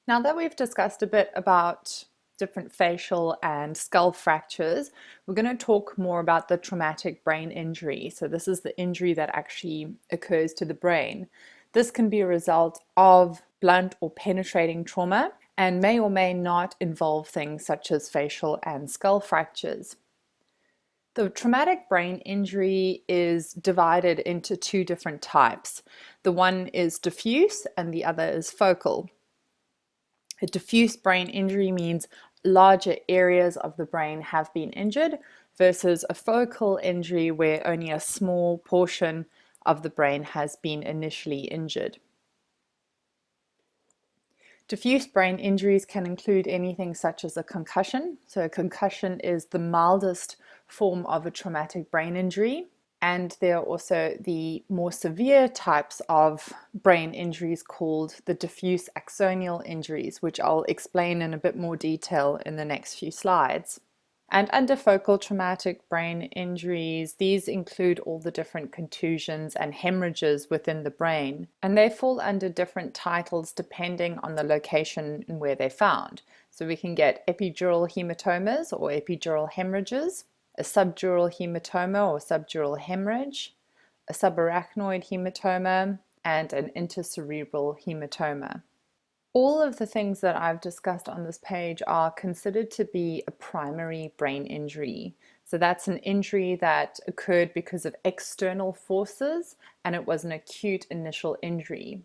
Now that we've discussed a bit about different facial and skull fractures, we're going to talk more about the traumatic brain injury. So this is the injury that actually occurs to the brain. This can be a result of blunt or penetrating trauma and may or may not involve things such as facial and skull fractures. The traumatic brain injury is divided into two different types. The one is diffuse and the other is focal. A diffuse brain injury means larger areas of the brain have been injured versus a focal injury where only a small portion of the brain has been initially injured. Diffuse brain injuries can include anything such as a concussion. So a concussion is the mildest form of a traumatic brain injury. And there are also the more severe types of brain injuries called the diffuse axonal injuries, which I'll explain in a bit more detail in the next few slides. And under focal traumatic brain injuries, these include all the different contusions and hemorrhages within the brain, and they fall under different titles depending on the location and where they're found. So we can get epidural hematomas or epidural hemorrhages, a subdural hematoma or subdural hemorrhage, a subarachnoid hematoma, and an intercerebral hematoma. All of the things that I've discussed on this page are considered to be a primary brain injury. So that's an injury that occurred because of external forces and it was an acute initial injury.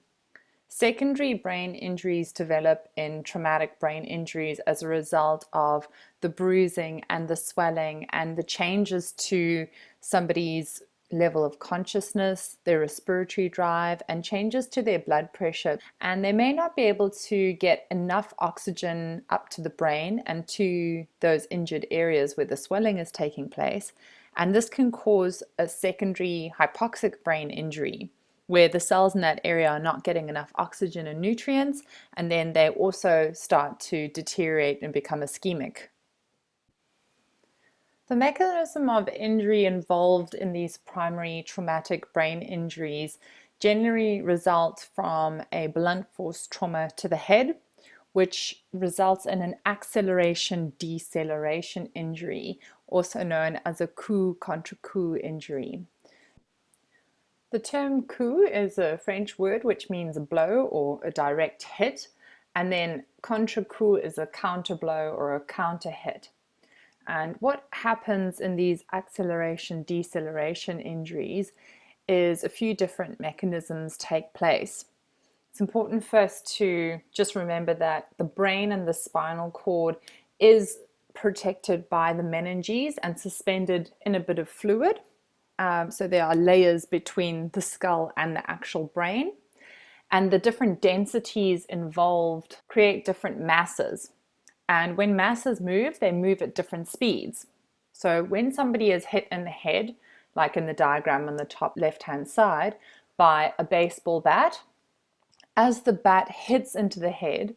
Secondary brain injuries develop in traumatic brain injuries as a result of the bruising and the swelling and the changes to somebody's level of consciousness, their respiratory drive, and changes to their blood pressure. And they may not be able to get enough oxygen up to the brain and to those injured areas where the swelling is taking place. And this can cause a secondary hypoxic brain injury, where the cells in that area are not getting enough oxygen and nutrients, and then they also start to deteriorate and become ischemic. The mechanism of injury involved in these primary traumatic brain injuries generally results from a blunt force trauma to the head, which results in an acceleration-deceleration injury, also known as a coup contre coup injury. The term coup is a French word which means a blow or a direct hit, and then contre coup is a counter blow or a counter hit. And what happens in these acceleration-deceleration injuries is a few different mechanisms take place. It's important first to just remember that the brain and the spinal cord is protected by the meninges and suspended in a bit of fluid. So there are layers between the skull and the actual brain. And the different densities involved create different masses. And when masses move, they move at different speeds. So when somebody is hit in the head, like in the diagram on the top left-hand side, by a baseball bat, as the bat hits into the head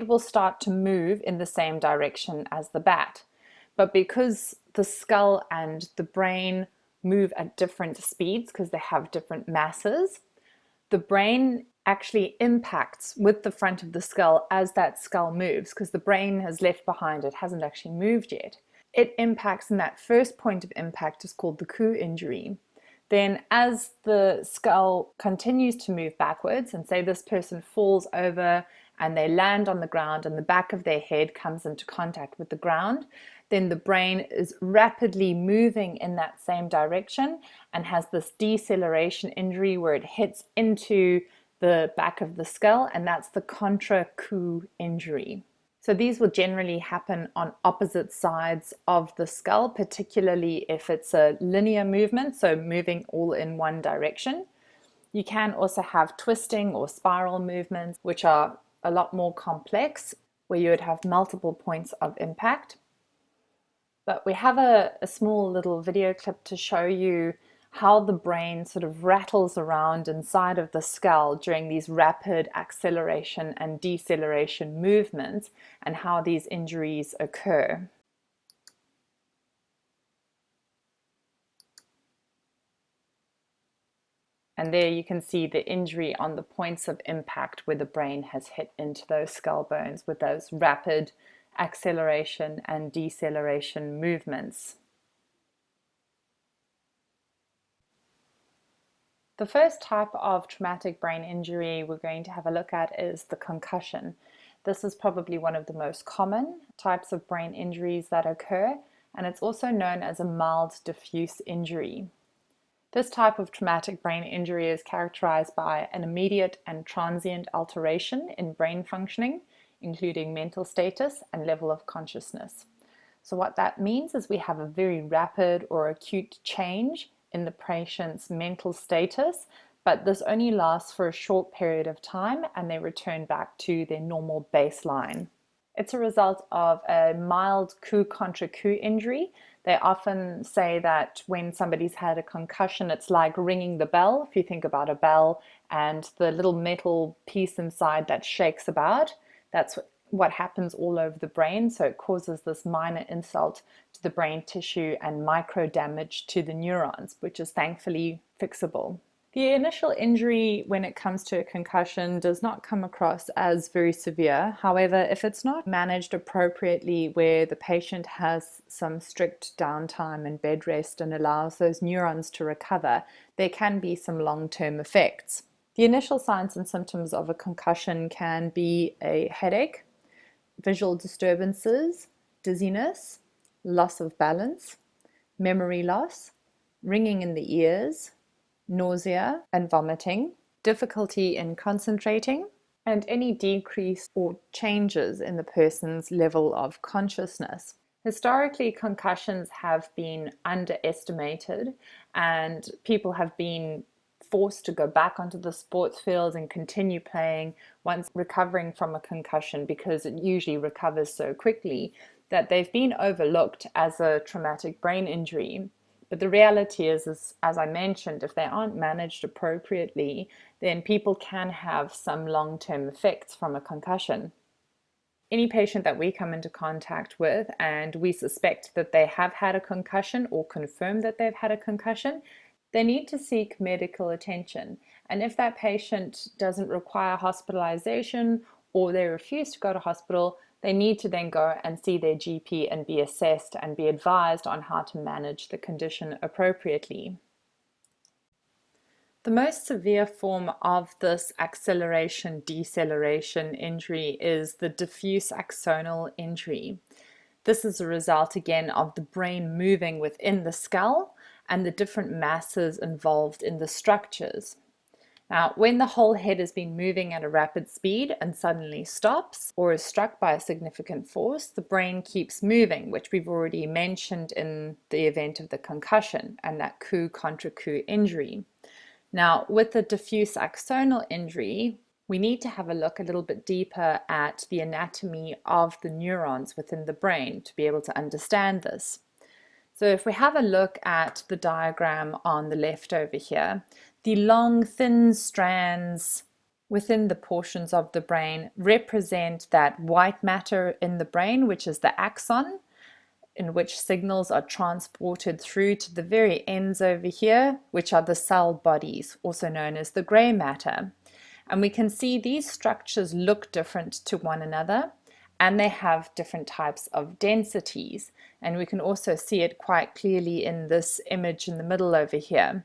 will start to move in the same direction as the bat. But because the skull and the brain move at different speeds, because they have different masses, the brain actually impacts with the front of the skull as that skull moves, because the brain has left behind, it hasn't actually moved yet. It impacts, and that first point of impact is called the coup injury. Then as the skull continues to move backwards, and say this person falls over and they land on the ground and the back of their head comes into contact with the ground, then the brain is rapidly moving in that same direction and has this deceleration injury where it hits into the back of the skull, and that's the contra coup injury. So these will generally happen on opposite sides of the skull, particularly if it's a linear movement, so moving all in one direction. You can also have twisting or spiral movements, which are a lot more complex, where you would have multiple points of impact. But we have a small little video clip to show you how the brain sort of rattles around inside of the skull during these rapid acceleration and deceleration movements and how these injuries occur. And there you can see the injury on the points of impact where the brain has hit into those skull bones with those rapid acceleration and deceleration movements. The first type of traumatic brain injury we're going to have a look at is the concussion. This is probably one of the most common types of brain injuries that occur, and it's also known as a mild diffuse injury. This type of traumatic brain injury is characterized by an immediate and transient alteration in brain functioning, including mental status and level of consciousness. So what that means is we have a very rapid or acute change in the patient's mental status, but this only lasts for a short period of time and they return back to their normal baseline. It's a result of a mild coup contre coup injury. They often say that when somebody's had a concussion, it's like ringing the bell. If you think about a bell and the little metal piece inside that shakes about, that's what happens all over the brain. So it causes this minor insult to the brain tissue and micro damage to the neurons, which is thankfully fixable. The initial injury when it comes to a concussion does not come across as very severe. However, if it's not managed appropriately, where the patient has some strict downtime and bed rest and allows those neurons to recover, there can be some long-term effects. The initial signs and symptoms of a concussion can be a headache, visual disturbances, dizziness, loss of balance, memory loss, ringing in the ears, nausea and vomiting, difficulty in concentrating, and any decrease or changes in the person's level of consciousness. Historically, concussions have been underestimated and people have been forced to go back onto the sports fields and continue playing once recovering from a concussion, because it usually recovers so quickly that they've been overlooked as a traumatic brain injury. But the reality is, as I mentioned, if they aren't managed appropriately, then people can have some long-term effects from a concussion. Any patient that we come into contact with and we suspect that they have had a concussion or confirm that they've had a concussion, they need to seek medical attention. And if that patient doesn't require hospitalization or they refuse to go to hospital, they need to then go and see their GP and be assessed and be advised on how to manage the condition appropriately. The most severe form of this acceleration-deceleration injury is the diffuse axonal injury. This is a result again of the brain moving within the skull and the different masses involved in the structures. Now, when the whole head has been moving at a rapid speed and suddenly stops or is struck by a significant force, the brain keeps moving, which we've already mentioned in the event of the concussion and that coup contre coup injury. Now, with the diffuse axonal injury, we need to have a look a little bit deeper at the anatomy of the neurons within the brain to be able to understand this. So if we have a look at the diagram on the left over here, the long, thin strands within the portions of the brain represent that white matter in the brain, which is the axon, in which signals are transported through to the very ends over here, which are the cell bodies, also known as the gray matter. And we can see these structures look different to one another, and they have different types of densities. And we can also see it quite clearly in this image in the middle over here.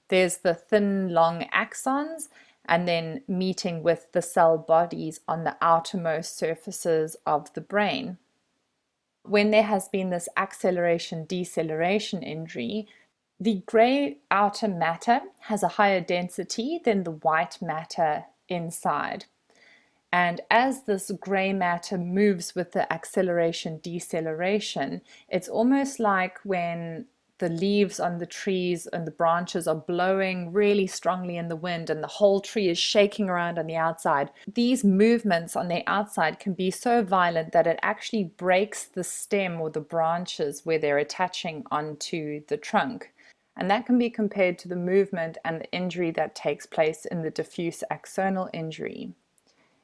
There's the thin, long axons, and then meeting with the cell bodies on the outermost surfaces of the brain. When there has been this acceleration-deceleration injury, the gray outer matter has a higher density than the white matter inside. And as this gray matter moves with the acceleration-deceleration, it's almost like when the leaves on the trees and the branches are blowing really strongly in the wind and the whole tree is shaking around on the outside. These movements on the outside can be so violent that it actually breaks the stem or the branches where they're attaching onto the trunk. And that can be compared to the movement and the injury that takes place in the diffuse axonal injury.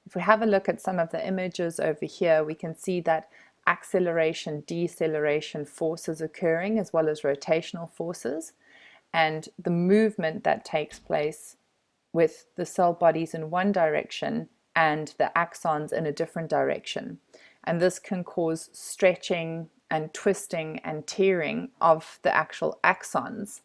If we have a look at some of the images over here, we can see that acceleration, deceleration forces occurring as well as rotational forces, and the movement that takes place with the cell bodies in one direction and the axons in a different direction. And this can cause stretching and twisting and tearing of the actual axons.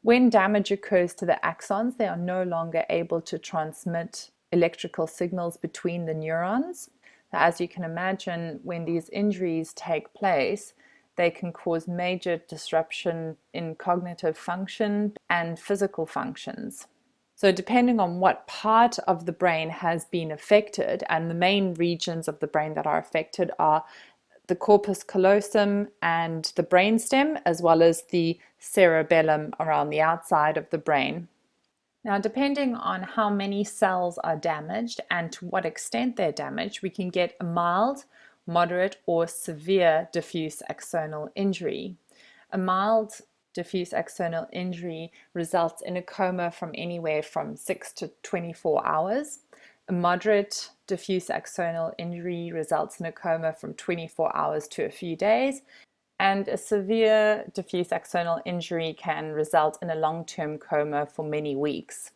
When damage occurs to the axons, they are no longer able to transmit electrical signals between the neurons. As you can imagine, when these injuries take place, they can cause major disruption in cognitive function and physical functions. So depending on what part of the brain has been affected, and the main regions of the brain that are affected are the corpus callosum and the brainstem, as well as the cerebellum around the outside of the brain. Now, depending on how many cells are damaged and to what extent they're damaged, we can get a mild, moderate, or severe diffuse axonal injury. A mild diffuse axonal injury results in a coma from anywhere from 6 to 24 hours. A moderate diffuse axonal injury results in a coma from 24 hours to a few days. And a severe diffuse axonal injury can result in a long-term coma for many weeks.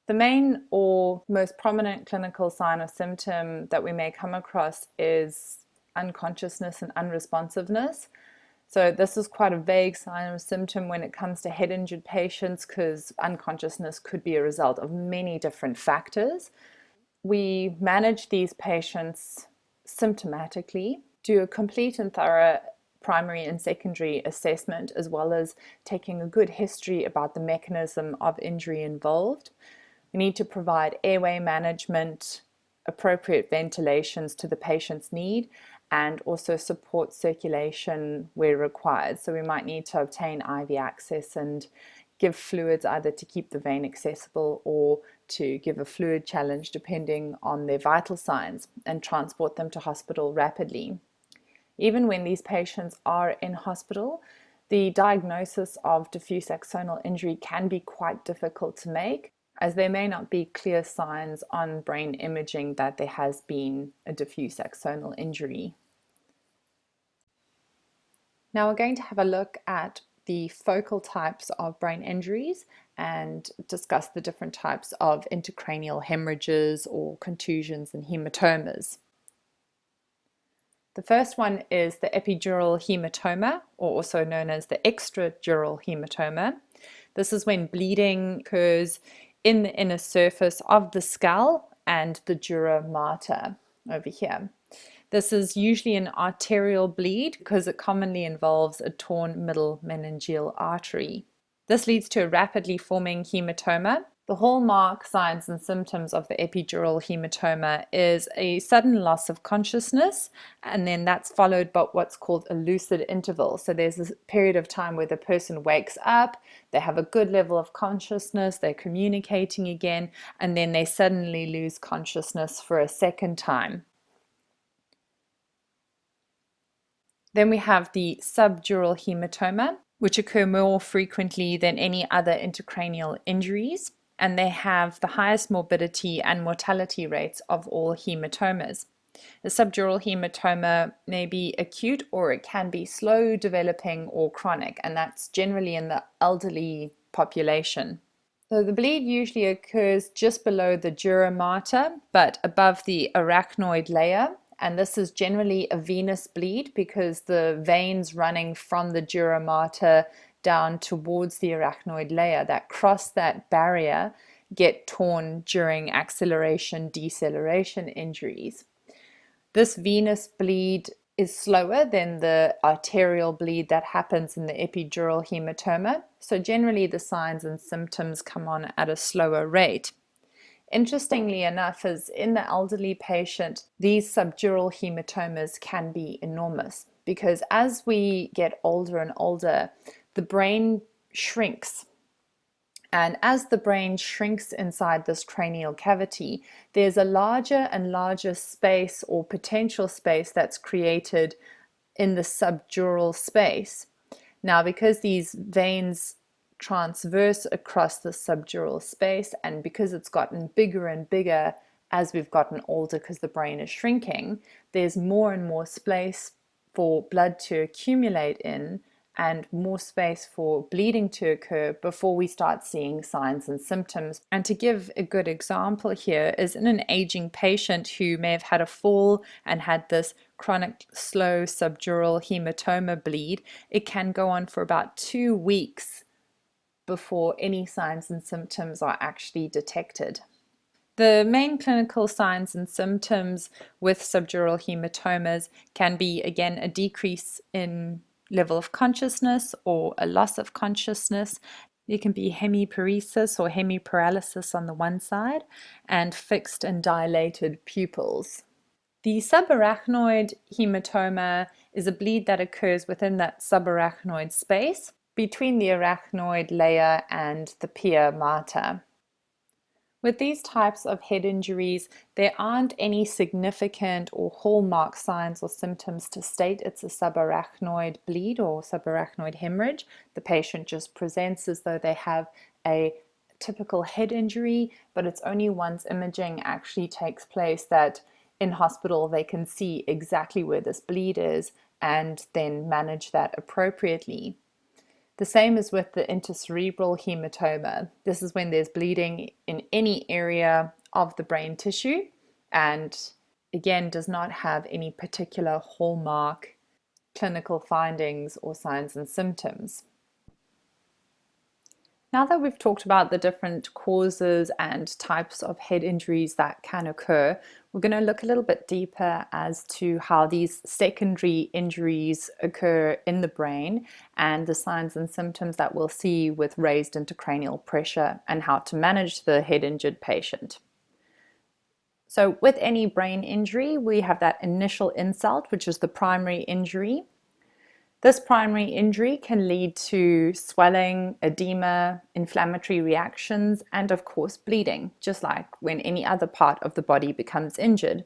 The main or most prominent clinical sign or symptom that we may come across is unconsciousness and unresponsiveness. So this is quite a vague sign or symptom when it comes to head injured patients, because unconsciousness could be a result of many different factors. We manage these patients symptomatically, do a complete and thorough primary and secondary assessment, as well as taking a good history about the mechanism of injury involved. We need to provide airway management, appropriate ventilations to the patient's need, and also support circulation where required. So we might need to obtain IV access and give fluids either to keep the vein accessible or to give a fluid challenge depending on their vital signs, and transport them to hospital rapidly. Even when these patients are in hospital, the diagnosis of diffuse axonal injury can be quite difficult to make, as there may not be clear signs on brain imaging that there has been a diffuse axonal injury. Now we're going to have a look at the focal types of brain injuries and discuss the different types of intracranial hemorrhages or contusions and hematomas. The first one is the epidural hematoma, or also known as the extradural hematoma. This is when bleeding occurs in the inner surface of the skull and the dura mater over here. This is usually an arterial bleed because it commonly involves a torn middle meningeal artery. This leads to a rapidly forming hematoma. The hallmark signs and symptoms of the epidural hematoma is a sudden loss of consciousness, and then that's followed by what's called a lucid interval. So there's this period of time where the person wakes up, they have a good level of consciousness, they're communicating again, and then they suddenly lose consciousness for a second time. Then we have the subdural hematoma, which occur more frequently than any other intracranial injuries, and they have the highest morbidity and mortality rates of all hematomas. The subdural hematoma may be acute, or it can be slow developing or chronic, and that's generally in the elderly population. So the bleed usually occurs just below the dura mater, but above the arachnoid layer. And this is generally a venous bleed because the veins running from the dura mater down towards the arachnoid layer that cross that barrier get torn during acceleration, deceleration injuries. This venous bleed is slower than the arterial bleed that happens in the epidural hematoma. So generally the signs and symptoms come on at a slower rate. Interestingly enough, is in the elderly patient, these subdural hematomas can be enormous because as we get older and older, the brain shrinks. And as the brain shrinks inside this cranial cavity, there's a larger and larger space or potential space that's created in the subdural space. Now, because these veins transverse across the subdural space, and because it's gotten bigger and bigger as we've gotten older because the brain is shrinking, there's more and more space for blood to accumulate in, and more space for bleeding to occur before we start seeing signs and symptoms. And to give a good example here is in an aging patient who may have had a fall and had this chronic slow subdural hematoma bleed, it can go on for about 2 weeks before any signs and symptoms are actually detected. The main clinical signs and symptoms with subdural hematomas can be, again, a decrease in level of consciousness or a loss of consciousness. It can be hemiparesis or hemiparalysis on the one side and fixed and dilated pupils. The subarachnoid hematoma is a bleed that occurs within that subarachnoid space between the arachnoid layer and the pia mater. With these types of head injuries, there aren't any significant or hallmark signs or symptoms to state it's a subarachnoid bleed or subarachnoid hemorrhage. The patient just presents as though they have a typical head injury, but it's only once imaging actually takes place that in hospital they can see exactly where this bleed is and then manage that appropriately. The same is with the intercerebral hematoma. This is when there's bleeding in any area of the brain tissue and again does not have any particular hallmark clinical findings or signs and symptoms. Now that we've talked about the different causes and types of head injuries that can occur, we're going to look a little bit deeper as to how these secondary injuries occur in the brain and the signs and symptoms that we'll see with raised intracranial pressure and how to manage the head injured patient. So with any brain injury, we have that initial insult, which is the primary injury. This primary injury can lead to swelling, edema, inflammatory reactions, and of course bleeding, just like when any other part of the body becomes injured.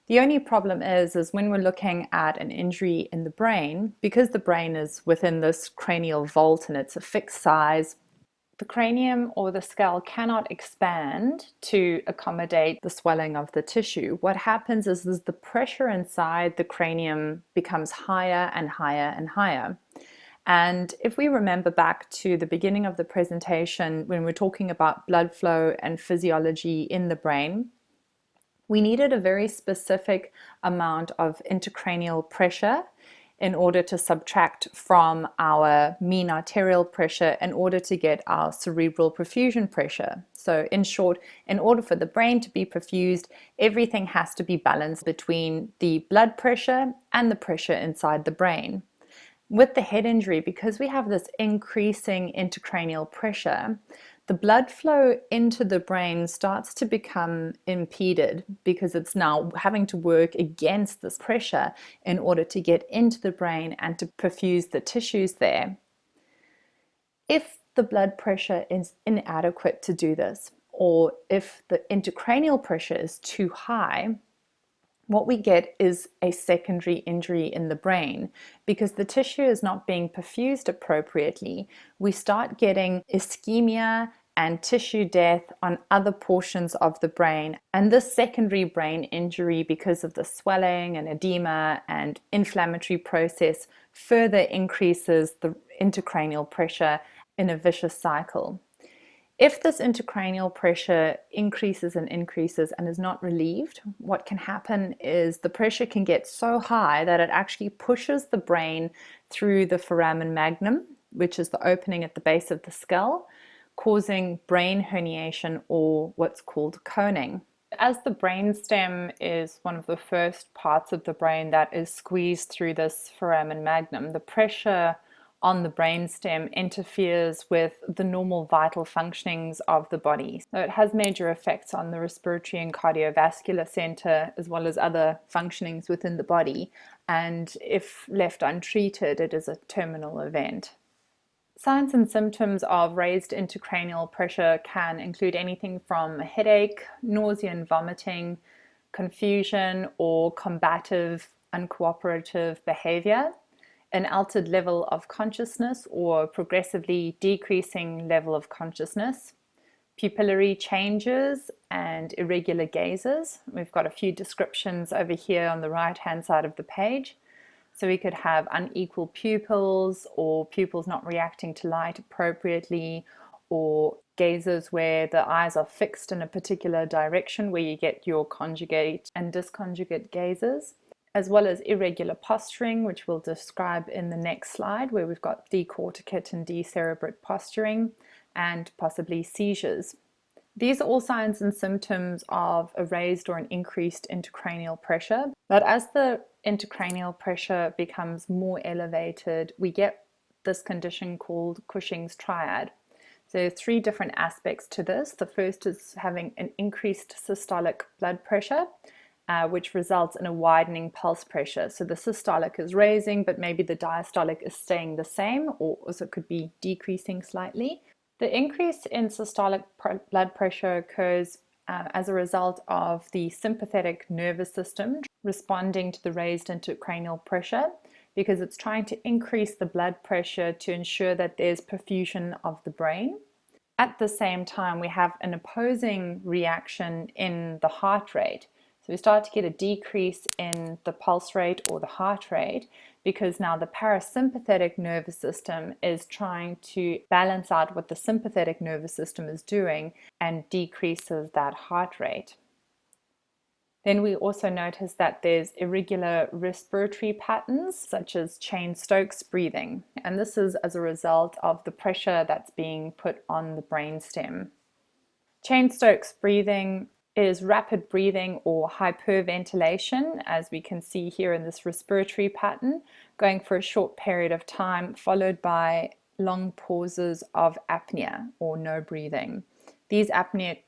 The only problem is when we're looking at an injury in the brain, because the brain is within this cranial vault and it's a fixed size, the cranium or the skull cannot expand to accommodate the swelling of the tissue. What happens is the pressure inside the cranium becomes higher and higher and higher. And if we remember back to the beginning of the presentation when we're talking about blood flow and physiology in the brain, we needed a very specific amount of intracranial pressure in order to subtract from our mean arterial pressure in order to get our cerebral perfusion pressure. So in short, in order for the brain to be perfused, everything has to be balanced between the blood pressure and the pressure inside the brain. With the head injury, because we have this increasing intracranial pressure, the blood flow into the brain starts to become impeded because it's now having to work against this pressure in order to get into the brain and to perfuse the tissues there. If the blood pressure is inadequate to do this, or if the intracranial pressure is too high, what we get is a secondary injury in the brain. Because the tissue is not being perfused appropriately, we start getting ischemia and tissue death on other portions of the brain. And this secondary brain injury, because of the swelling and edema and inflammatory process, further increases the intracranial pressure in a vicious cycle. If this intracranial pressure increases and increases and is not relieved, what can happen is the pressure can get so high that it actually pushes the brain through the foramen magnum, which is the opening at the base of the skull, causing brain herniation or what's called coning. As the brainstem is one of the first parts of the brain that is squeezed through this foramen magnum, the pressure on the brainstem interferes with the normal vital functionings of the body. So it has major effects on the respiratory and cardiovascular center as well as other functionings within the body. And if left untreated, it is a terminal event. Signs and symptoms of raised intracranial pressure can include anything from headache, nausea and vomiting, confusion or combative, uncooperative behavior, an altered level of consciousness or progressively decreasing level of consciousness, pupillary changes and irregular gazes. We've got a few descriptions over here on the right hand side of the page. So we could have unequal pupils, or pupils not reacting to light appropriately, or gazes where the eyes are fixed in a particular direction, where you get your conjugate and disconjugate gazes, as well as irregular posturing, which we'll describe in the next slide, where we've got decorticate and decerebrate posturing, and possibly seizures. These are all signs and symptoms of a raised or an increased intracranial pressure. But as the intracranial pressure becomes more elevated, we get this condition called Cushing's triad. So there are three different aspects to this. The first is having an increased systolic blood pressure, which results in a widening pulse pressure. So the systolic is raising, but maybe the diastolic is staying the same, or also could be decreasing slightly. The increase in systolic blood pressure occurs as a result of the sympathetic nervous system responding to the raised intracranial pressure, because it's trying to increase the blood pressure to ensure that there's perfusion of the brain. At the same time, we have an opposing reaction in the heart rate. So we start to get a decrease in the pulse rate or the heart rate, because now the parasympathetic nervous system is trying to balance out what the sympathetic nervous system is doing and decreases that heart rate. Then we also notice that there's irregular respiratory patterns, such as Cheyne-Stokes breathing, and this is as a result of the pressure that's being put on the brainstem. Cheyne-Stokes breathing is rapid breathing or hyperventilation, as we can see here in this respiratory pattern, going for a short period of time, followed by long pauses of apnea or no breathing. These apneic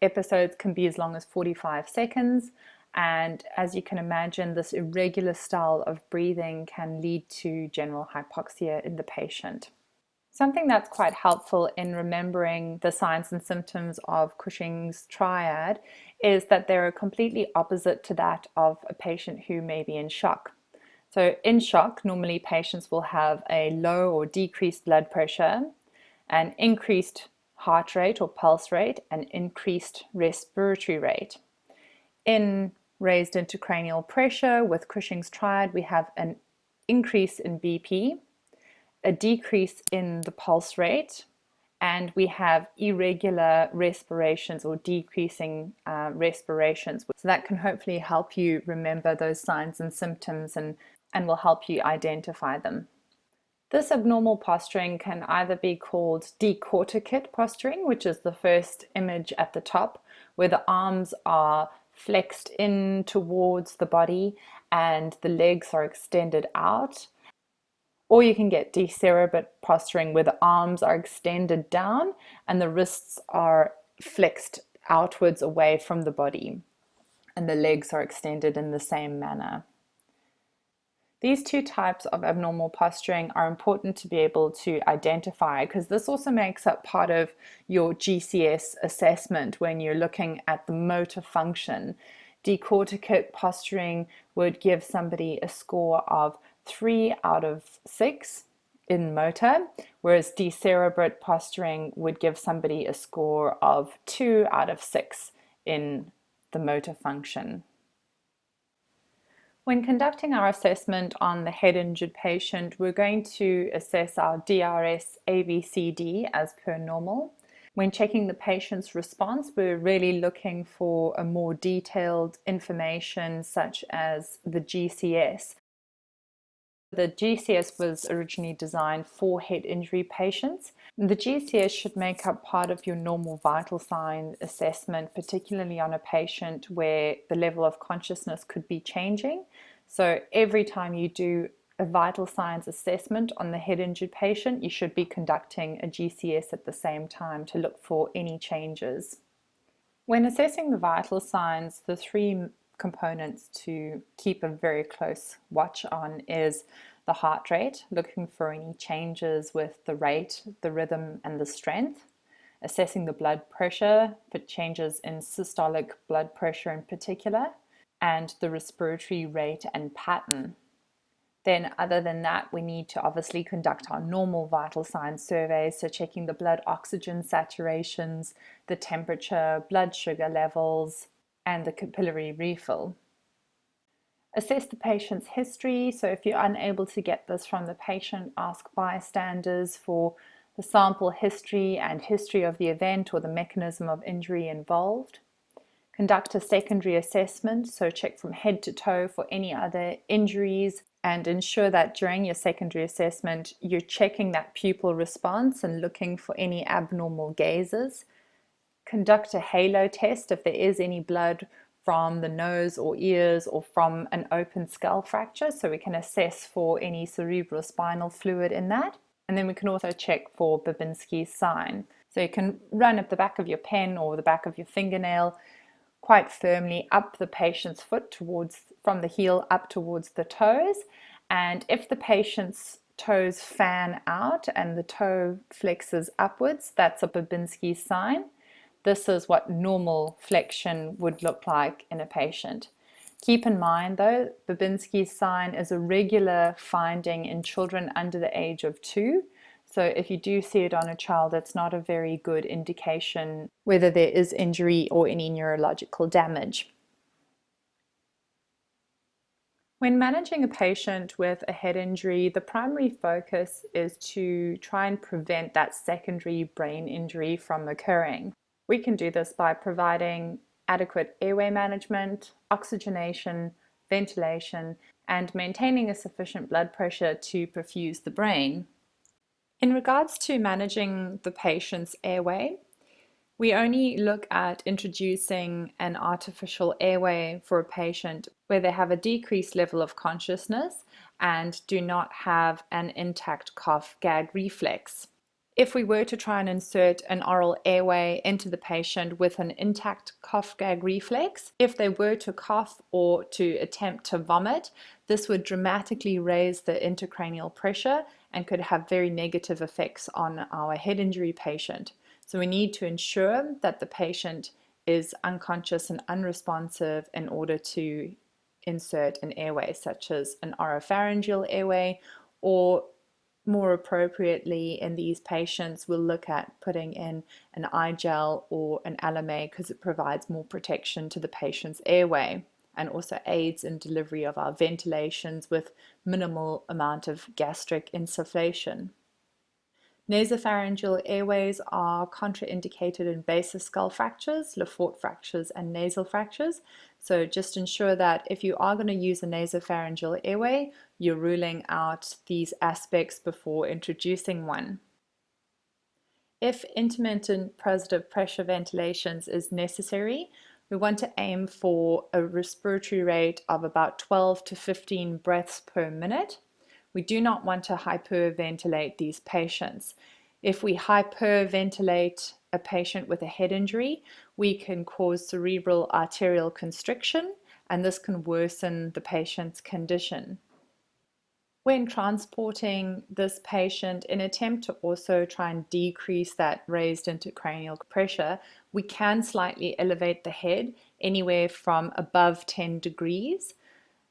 episodes can be as long as 45 seconds, and as you can imagine, this irregular style of breathing can lead to general hypoxia in the patient. Something that's quite helpful in remembering the signs and symptoms of Cushing's triad is that they're completely opposite to that of a patient who may be in shock. So in shock, normally patients will have a low or decreased blood pressure, an increased heart rate or pulse rate, and increased respiratory rate. In raised intracranial pressure with Cushing's triad, we have an increase in BP, a decrease in the pulse rate, and we have irregular respirations or decreasing respirations. So that can hopefully help you remember those signs and symptoms and will help you identify them. This abnormal posturing can either be called decorticate posturing, which is the first image at the top, where the arms are flexed in towards the body and the legs are extended out. Or you can get decerebrate posturing, where the arms are extended down and the wrists are flexed outwards away from the body, and the legs are extended in the same manner. These two types of abnormal posturing are important to be able to identify, because this also makes up part of your GCS assessment when you're looking at the motor function. Decorticate posturing would give somebody a score of 3 out of 6 in motor, whereas decerebrate posturing would give somebody a score of 2 out of 6 in the motor function. When conducting our assessment on the head injured patient, we're going to assess our DRS ABCD as per normal. When checking the patient's response, we're really looking for a more detailed information, such as the GCS. The GCS was originally designed for head injury patients. The GCS should make up part of your normal vital sign assessment, particularly on a patient where the level of consciousness could be changing. So every time you do a vital signs assessment on the head injured patient, you should be conducting a GCS at the same time to look for any changes. When assessing the vital signs, the three components to keep a very close watch on is the heart rate, looking for any changes with the rate, the rhythm, and the strength. Assessing the blood pressure for changes in systolic blood pressure in particular, and the respiratory rate and pattern. Then other than that, we need to obviously conduct our normal vital signs surveys, so checking the blood oxygen saturations, the temperature, blood sugar levels, and the capillary refill. Assess the patient's history. So if you're unable to get this from the patient, ask bystanders for the sample history and history of the event or the mechanism of injury involved. Conduct a secondary assessment, so check from head to toe for any other injuries and ensure that during your secondary assessment you're checking that pupil response and looking for any abnormal gazes. Conduct a halo test if there is any blood from the nose or ears or from an open skull fracture, so we can assess for any cerebrospinal fluid in that. And then we can also check for Babinski's sign. So you can run at the back of your pen or the back of your fingernail quite firmly up the patient's foot from the heel up towards the toes. And if the patient's toes fan out and the toe flexes upwards, that's a Babinski sign. This is what normal flexion would look like in a patient. Keep in mind though, Babinski's sign is a regular finding in children under the age of 2. So if you do see it on a child, it's not a very good indication whether there is injury or any neurological damage. When managing a patient with a head injury, the primary focus is to try and prevent that secondary brain injury from occurring. We can do this by providing adequate airway management, oxygenation, ventilation, and maintaining a sufficient blood pressure to perfuse the brain. In regards to managing the patient's airway, we only look at introducing an artificial airway for a patient where they have a decreased level of consciousness and do not have an intact cough-gag reflex. If we were to try and insert an oral airway into the patient with an intact cough-gag reflex, if they were to cough or to attempt to vomit, this would dramatically raise the intracranial pressure and could have very negative effects on our head injury patient. So we need to ensure that the patient is unconscious and unresponsive in order to insert an airway, such as an oropharyngeal airway, or more appropriately in these patients we'll look at putting in an eye gel or an LMA because it provides more protection to the patient's airway and also aids in delivery of our ventilations with minimal amount of gastric insufflation. Nasopharyngeal airways are contraindicated in basal skull fractures, Le Fort fractures, and nasal fractures. So just ensure that if you are going to use a nasopharyngeal airway, you're ruling out these aspects before introducing one. If intermittent positive pressure ventilations is necessary, we want to aim for a respiratory rate of about 12 to 15 breaths per minute. We do not want to hyperventilate these patients. If we hyperventilate a patient with a head injury, we can cause cerebral arterial constriction, and this can worsen the patient's condition. When transporting this patient, in an attempt to also try and decrease that raised intracranial pressure, we can slightly elevate the head anywhere from above 10 degrees.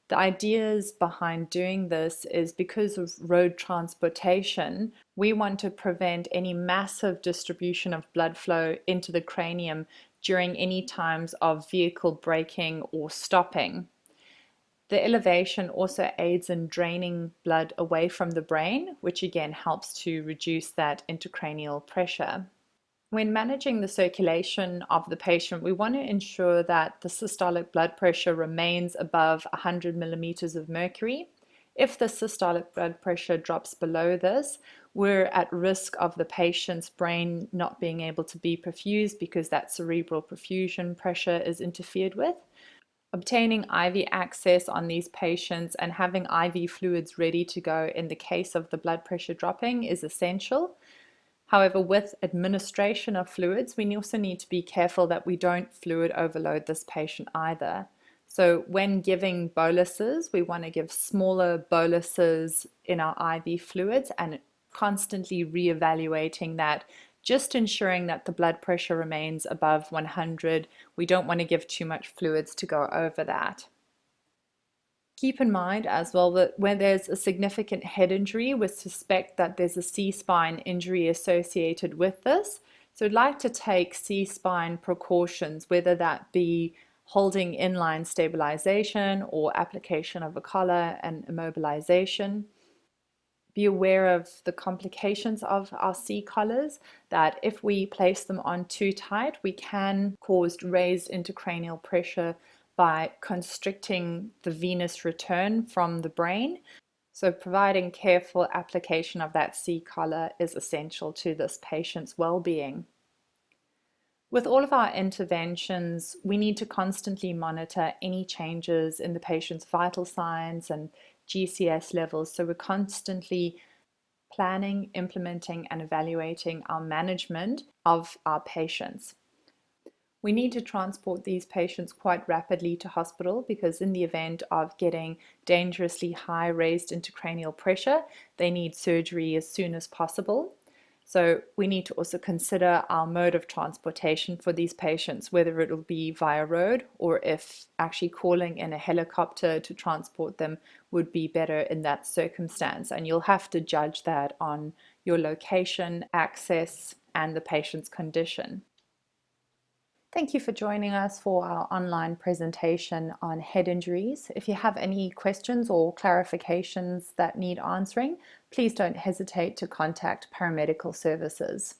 The ideas behind doing this is because of road transportation, we want to prevent any massive distribution of blood flow into the cranium during any times of vehicle braking or stopping. The elevation also aids in draining blood away from the brain, which again helps to reduce that intracranial pressure. When managing the circulation of the patient, we want to ensure that the systolic blood pressure remains above 100 millimeters of mercury. If the systolic blood pressure drops below this, we're at risk of the patient's brain not being able to be perfused because that cerebral perfusion pressure is interfered with. Obtaining IV access on these patients and having IV fluids ready to go in the case of the blood pressure dropping is essential. However, with administration of fluids, we also need to be careful that we don't fluid overload this patient either. So when giving boluses, we want to give smaller boluses in our IV fluids and constantly reevaluating that, just ensuring that the blood pressure remains above 100. We don't want to give too much fluids to go over that. Keep in mind as well that when there's a significant head injury, we suspect that there's a C-spine injury associated with this. So I'd like to take C-spine precautions, whether that be holding inline stabilization or application of a collar and immobilization. Be aware of the complications of our C collars, that if we place them on too tight, we can cause raised intracranial pressure by constricting the venous return from the brain. So providing careful application of that C collar is essential to this patient's well-being. With all of our interventions, we need to constantly monitor any changes in the patient's vital signs and GCS levels. So we're constantly planning, implementing, and evaluating our management of our patients. We need to transport these patients quite rapidly to hospital because in the event of getting dangerously high raised intracranial pressure, they need surgery as soon as possible. So we need to also consider our mode of transportation for these patients, whether it will be via road or if actually calling in a helicopter to transport them would be better in that circumstance. And you'll have to judge that on your location, access, and the patient's condition. Thank you for joining us for our online presentation on head injuries. If you have any questions or clarifications that need answering, please don't hesitate to contact paramedical services.